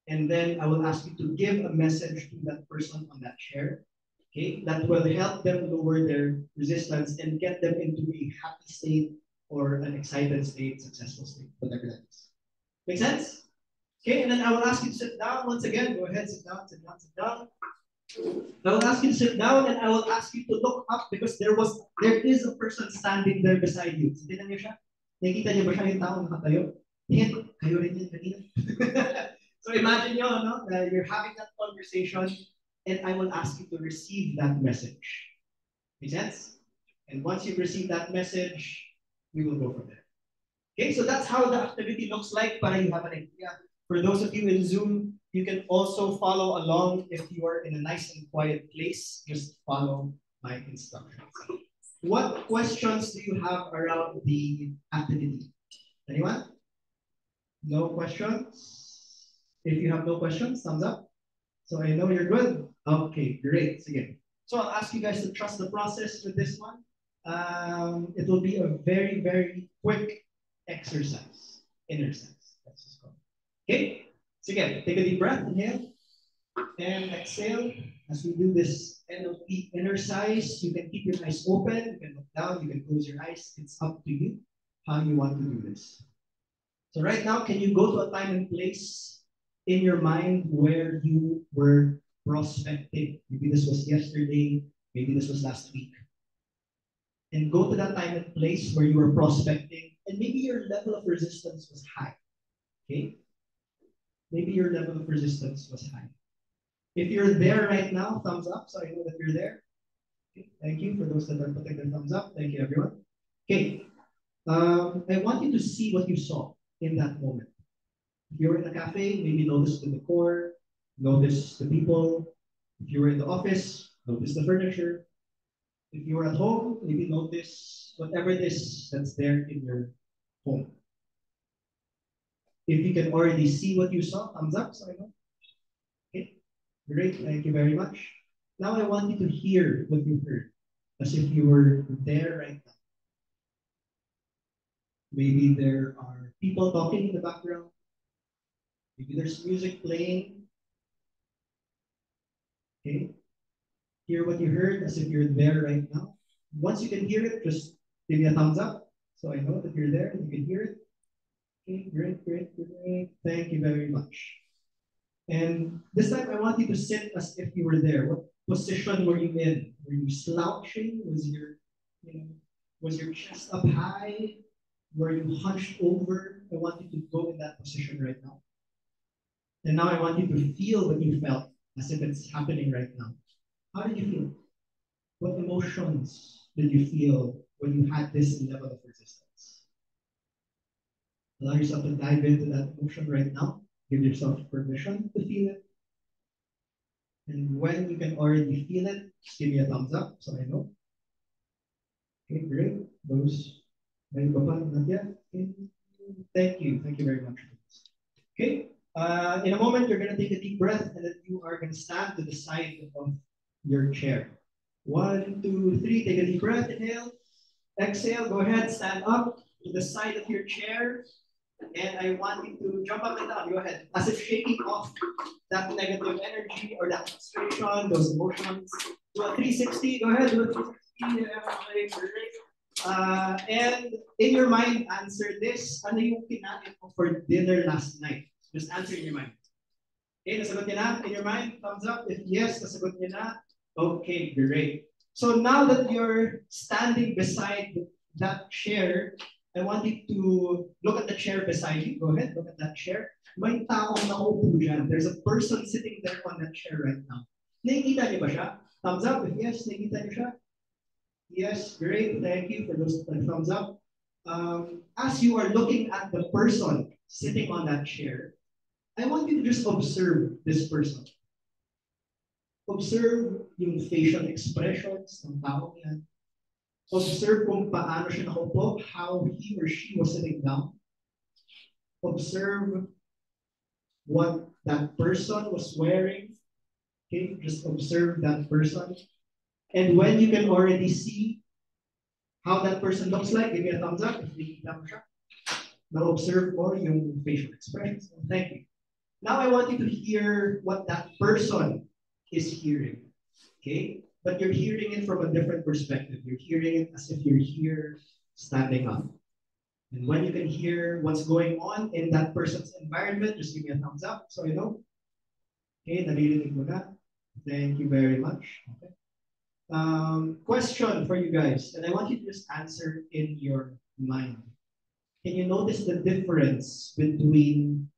And then I will ask you to give a message to that person on that chair, okay, that will help them lower their resistance and get them into a happy state or an excited state, successful state, whatever that is. Make sense? Okay, and then I will ask you to sit down once again. Go ahead, sit down, sit down, sit down. I will ask you to sit down and I will ask you to look up because there is a person standing there beside you. So, tignan niyo siya? Nakikita niyo ba siya yung taong nakatayo? Hit, kayo rin yun kanina. So imagine nyo, no, that you're having that conversation and I will ask you to receive that message. Make sense? And once you've received that message, we will go from there. Okay, so that's how the activity looks like para you have an idea. For those of you in Zoom, you can also follow along if you are in a nice and quiet place. Just follow my instructions. What questions do you have around the activity? Anyone? No questions? If you have no questions, thumbs up. So I know you're good. Okay, great. Sige. So I'll ask you guys to trust the process with this one. It will be a very, very quick exercise. Inner sense. Let's just go. Okay. So again, take a deep breath, inhale, and exhale. As we do this NLP exercise, you can keep your eyes open, you can look down, you can close your eyes. It's up to you how you want to do this. So right now, can you go to a time and place in your mind where you were prospecting? Maybe this was yesterday, maybe this was last week. And go to that time and place where you were prospecting, and maybe your level of resistance was high. Okay? Maybe your level of resistance was high. If you're there right now, thumbs up, so I know that you're there. Okay, thank you for those that are putting their thumbs up. Thank you, everyone. Okay. I want you to see what you saw. in that moment. If you're in a cafe, maybe notice the decor, notice the people. If you're in the office, notice the furniture. If you're at home, maybe notice whatever it is that's there in your home. If you can already see what you saw, thumbs up, so I know. Okay, great, thank you very much. Now I want you to hear what you heard, as if you were there right now. Maybe there are people talking in the background. Maybe there's music playing. Okay, hear what you heard as if you're there right now. Once you can hear it, just give me a thumbs up, so I know that you're there and you can hear it. Okay, great, great, great. Thank you very much. And this time I want you to sit as if you were there. What position were you in? Were you slouching? Was your chest up high? Were you hunched over? I want you to go in that position right now. And now I want you to feel what you felt as if it's happening right now. How did you feel? What emotions did you feel when you had this level of resistance? Allow yourself to dive into that emotion right now. Give yourself permission to feel it. And when you can already feel it, just give me a thumbs up so I know. Okay, great. Those, not yet. Okay. Thank you. Thank you very much. Okay. In a moment, you're going to take a deep breath and then you are going to stand to the side of your chair. 1, 2, 3. Take a deep breath. Inhale. Exhale. Go ahead. Stand up to the side of your chair. And I want you to jump up and down. Go ahead. As if shaking off that negative energy or that frustration, those emotions. Do a 360. Go ahead. Do a 360. And in your mind, answer this. Ano yung kinain mo for dinner last night? Just answer in your mind. Okay, nasagot niya na in your mind? Thumbs up. If yes, nasagot niya na. Okay, great. So now that you're standing beside that chair, I want you to look at the chair beside you. Go ahead, look at that chair. May taong nakaupo dyan. There's a person sitting there on that chair right now. Nakikita niyo ba siya? Thumbs up if yes, nakikita niyo siya? Yes, great. Thank you for those thumbs up. As you are looking at the person sitting on that chair, I want you to just observe this person. Observe yung facial expressions ng tao yan. Observe kung paano siya nakaupo, how he or she was sitting down. Observe what that person was wearing. Okay, just observe that person. And when you can already see how that person looks like, give me a thumbs up if nakikita mo siya. Now observe mo yung facial expressions. Thank you. Now I want you to hear what that person is hearing. Okay? But you're hearing it from a different perspective. You're hearing it as if you're here standing up. And when you can hear what's going on in that person's environment, just give me a thumbs up so you know. Okay, naririnig mo na. Thank you very much. Okay. Question for you guys, and I want you to just answer in your mind. Can you notice the difference between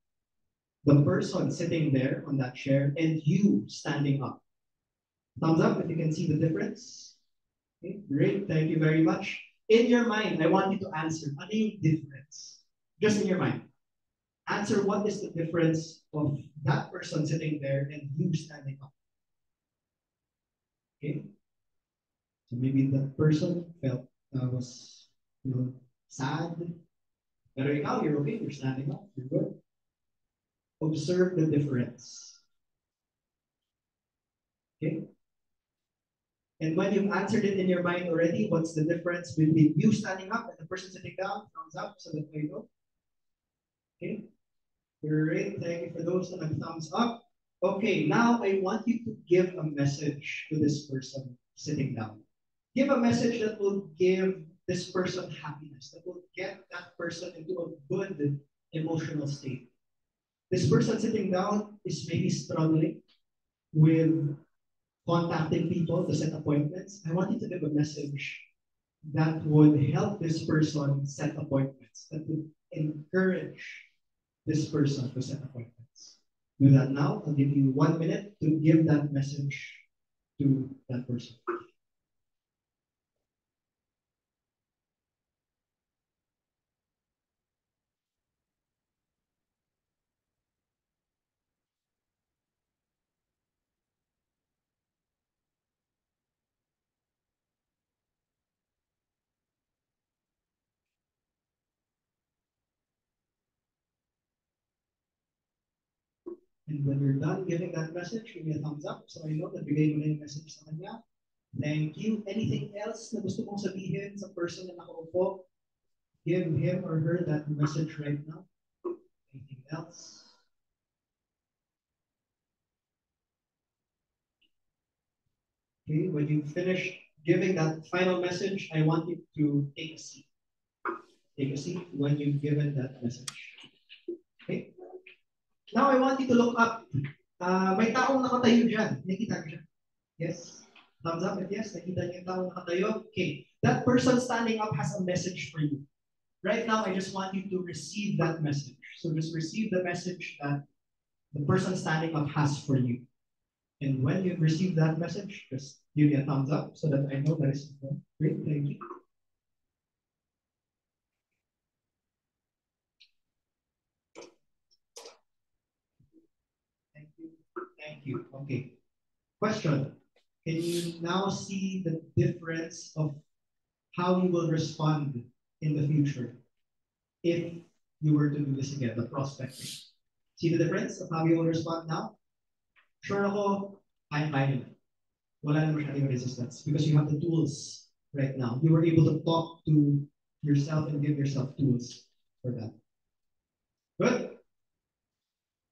the person sitting there on that chair and you standing up? Thumbs up if you can see the difference. Okay, great, thank you very much. In your mind, I want you to answer, ano yung difference? Just in your mind. Answer what is the difference of that person sitting there and you standing up. Okay? So maybe that person felt was sad. Pero ikaw, you're okay, you're standing up, you're good. Observe the difference. Okay? And when you've answered it in your mind already, what's the difference between you standing up and the person sitting down? Thumbs up so that you know. Okay? Great, thank you for those that have thumbs up. Okay, now I want you to give a message to this person sitting down. Give a message that will give this person happiness, that will get that person into a good emotional state. This person sitting down is maybe struggling with contacting people to set appointments. I want you to give a message that would help this person set appointments, that would encourage this person to set appointments. Do that now. I'll give you 1 minute to give that message to that person. And when you're done giving that message, give me a thumbs up so I know that bigay mo na yung message sa kanya. Thank you. Anything else na gusto mong sabihin sa person na nakaupo? Give him or her that message right now. Anything else? Okay, when you finish giving that final message, I want you to take a seat. Take a seat when you've given that message. Okay? Now I want you to look up. May taong nakatayo dyan. Nakita niyo siya? Yes? Thumbs up if yes. Nakita niyo yung taong nakatayo? Okay. That person standing up has a message for you. Right now, I just want you to receive that message. So just receive the message that the person standing up has for you. And when you receive that message, just give me a thumbs up so that I know that it's great. Thank you. Thank you. Thank you. Okay. Question. Can you now see the difference of how you will respond in the future if you were to do this again, the prospecting? See the difference of how you will respond now? Sure ako, kaya na. Wala na masyadong resistance because you have the tools right now. You were able to talk to yourself and give yourself tools for that. Good.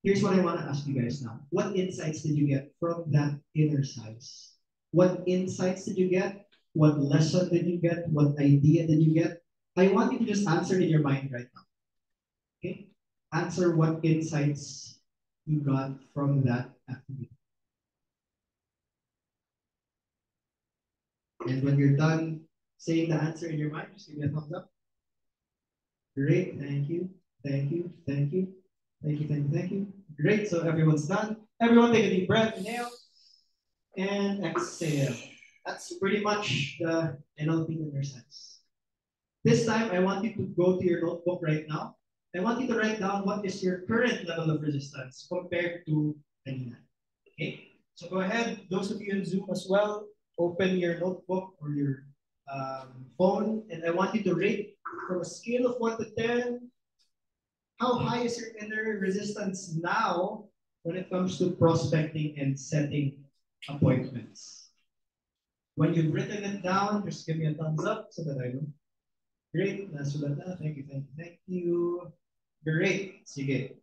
Here's what I want to ask you guys now. What insights did you get from that inner size? What insights did you get? What lesson did you get? What idea did you get? I want you to just answer in your mind right now. Okay? Answer what insights you got from that activity. And when you're done saying the answer in your mind, just give me a thumbs up. Great, thank you, thank you, thank you, thank you, thank you, thank you. Great, so everyone's done. Everyone take a deep breath, inhale, and exhale. That's pretty much the NLP exercise. This time, I want you to go to your notebook right now. I want you to write down what is your current level of resistance compared to kanina. Okay, so go ahead, those of you in Zoom as well, open your notebook or your phone, and I want you to rate from a scale of 1 to 10. How high is your inner resistance now when it comes to prospecting and setting appointments? When you've written it down, just give me a thumbs up so that I know. Great. Thank you, thank you, thank you. Great. Sige.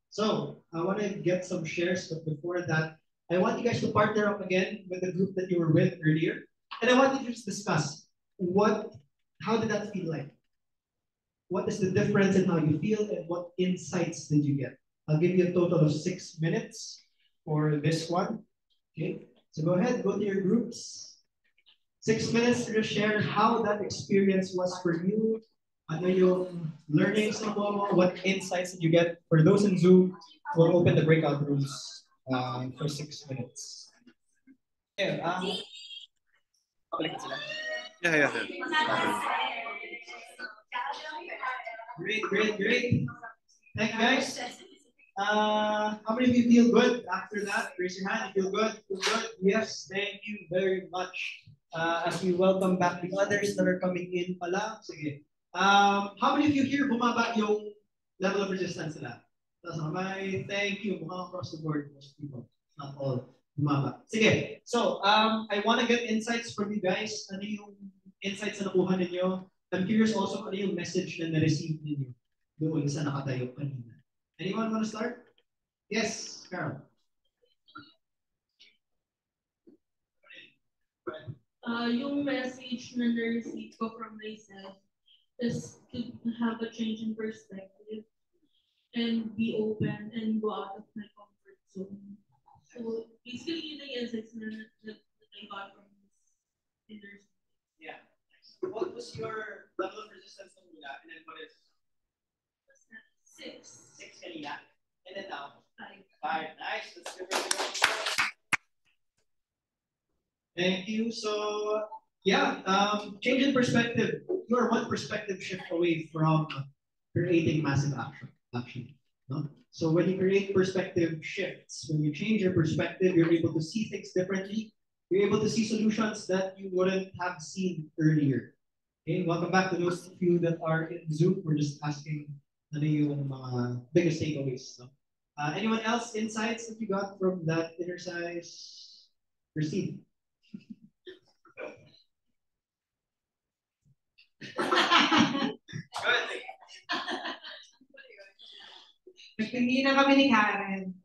So, I want to get some shares, but before that, I want you guys to partner up again with the group that you were with earlier. And I want you to just discuss how did that feel like? What is the difference in how you feel and what insights did you get? I'll give you a total of 6 minutes for this one. Okay, so go ahead, go to your groups. 6 minutes to just share how that experience was for you. Ano yung learnings mo, what insights did you get? For those in Zoom, we'll open the breakout rooms for 6 minutes. Yeah, Yeah. Great. Thank you, guys. How many of you feel good after that? Raise your hand. You feel good? Feel good? Yes, thank you very much. As we welcome back the others that are coming in pala. Sige. How many of you here bumaba yung level of resistance nila? Thank you. Mukhang across the board, most people. Not all. Bumaba. Sige. So, I want to get insights from you guys. Ano yung insights na nakuha ninyo? I'm curious also ano yung message na na-receive ninyo doon sa nakatayo kanina. Anyone want to start? Yes, Carol. Yung message na na-receive ko from myself is to have a change in perspective and be open and go out of my comfort zone. So basically, yun yung insights na I got from this inner. Yeah. What was your level of resistance na mula? And then what is? 6. 6 kanina. And then now? 5. 5. Nice. That's good. Thank you. So, yeah, change in perspective. You are one perspective shift away from creating massive action. No? So when you create perspective shifts, when you change your perspective, you're able to see things differently. You're able to see solutions that you wouldn't have seen earlier. Okay, welcome back to those of you that are in Zoom. We're just asking ano yung mga biggest takeaways. No? Anyone else insights that you got from that inner size? Christine. Nagtingi na kami ni Karen.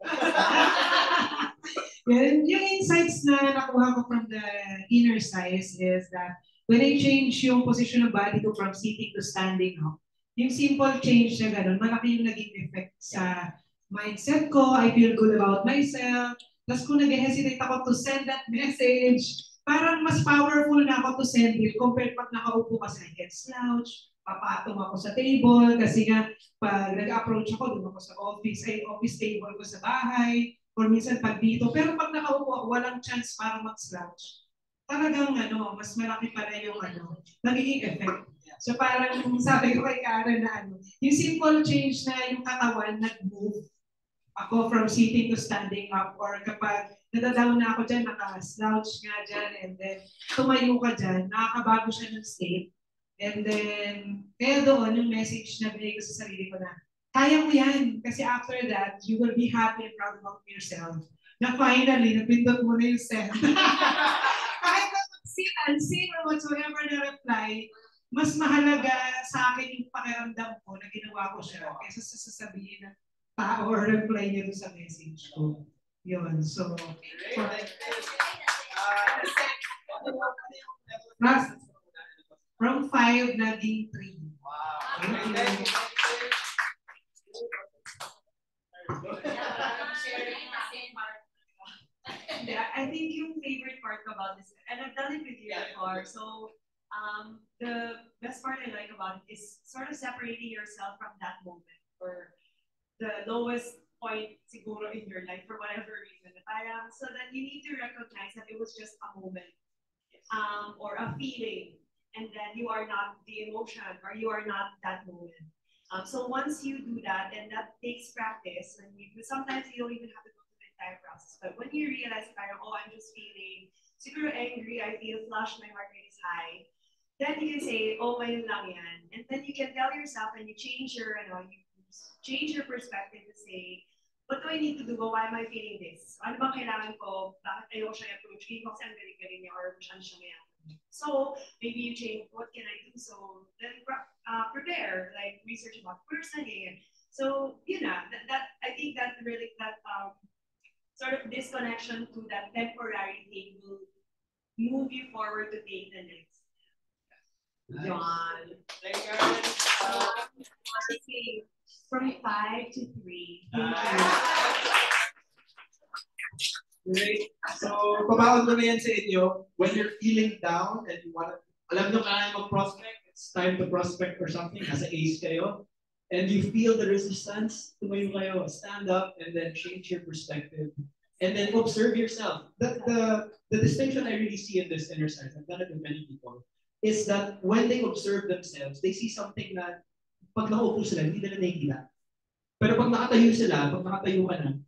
Yung insights na nakuha ko from the inner size is that when I change yung position ng body ko from sitting to standing up, yung simple change na gano'n, malaki yung naging effect sa mindset ko. I feel good about myself. Tapos kung nag-hesitate ako to send that message, parang mas powerful na ako to send it compared pag nakaupo kasi I get slouch, papatong ako sa table kasi nga pag nag-approach ako, doon ako sa office, ay office table ko sa bahay, or minsan pag dito. Pero pag nakaupo, walang chance para mag-slouch. Talagang mas malaki pala yung nagiging effect. So parang sabi ko kay Karen na yung simple change na yung katawan nag-move ako from sitting to standing up, or kapag nadadaw na ako dyan, naka-slouch nga dyan, and then tumayo ka dyan, nakakabago siya ng state. And then, kaya doon yung message na binigay ko sa sarili ko na, kaya mo yan. Kasi after that, you will be happy and proud about yourself. Na finally, napindot mo na yung send. Kahit na unseen or whatsoever na reply, mas mahalaga sa akin yung pakiramdam ko na ginawa ko siya kaysa sa sasabihin ng tao or reply niya sa message ko. Yun. So, from 5 naging 3. Wow. I think yung favorite part about this, and I've done it with you before, so the best part I like about it is sort of separating yourself from that moment or the lowest point siguro in your life for whatever reason. So that you need to recognize that it was just a moment or a feeling, and then you are not the emotion or you are not that moment. So once you do that, and that takes practice, and sometimes you don't even have to go through the entire process, but when you realize, oh, I'm just feeling super angry, I feel flushed, my heart rate is high, then you can say, oh, may lang yan. And then you can tell yourself, and you change your perspective to say, what do I need to do? Why am I feeling this? Ano bang kailangan ko? Bakit ayoko siya approach? Kasi ang galing-galing niya or masyado siya mayaman. So maybe you change, what can I do? So then prepare, like research about the person. So that I think that really sort of disconnection to that temporary thing will move you forward to take the next. Nice. John. From 5 to 3. Great. So, pabaon ko na yan sa inyo. When you're feeling down and you want to, alam nyo kaya mag-prospect, it's time to prospect or something, nasa ace kayo, and you feel the resistance, tumayo kayo, stand up, and then change your perspective, and then observe yourself. The distinction I really see in this inner size, I've done it with many people, is that when they observe themselves, they see something na pag nakaupo sila, hindi nila nakikita. Pero pag nakatayo ka na,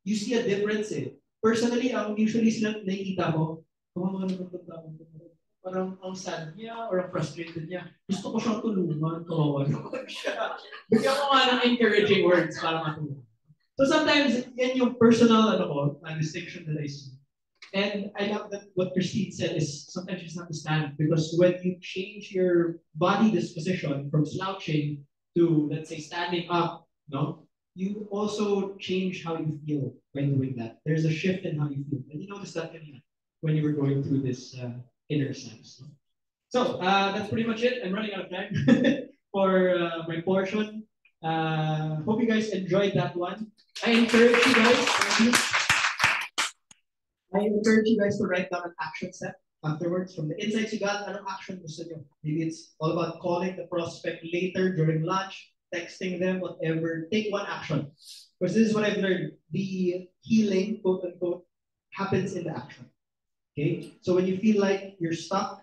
you see a difference eh. Personally, usually sila nakikita ko, parang ang sad niya or ang frustrated niya. Gusto ko siyang tulungan, kawawa naman siya. Bigyan ko nga ng encouraging words para matulungan. So sometimes, yan yung personal distinction that I see. And I love that what Christine said is sometimes you just have to stand, because when you change your body disposition from slouching to, let's say, standing up, you also change how you feel when doing that. There's a shift in how you feel. And you notice that when you were going through this inner sense. So that's pretty much it. I'm running out of time for my portion. Hope you guys enjoyed that one. I encourage you guys to write down an action set afterwards. From the insights you got, anong action gusto nyo? Maybe it's all about calling the prospect later during lunch, texting them, whatever. Take one action. Because this is what I've learned. The healing, quote unquote, happens in the action. Okay? So when you feel like you're stuck,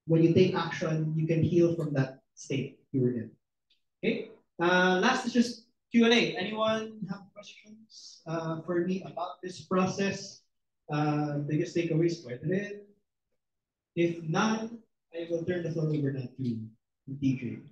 when you take action, you can heal from that state you were in. Okay? Last is just Q&A. Anyone have questions for me about this process? Biggest takeaways, pwede rin. If none, I will turn the floor over now to DJ.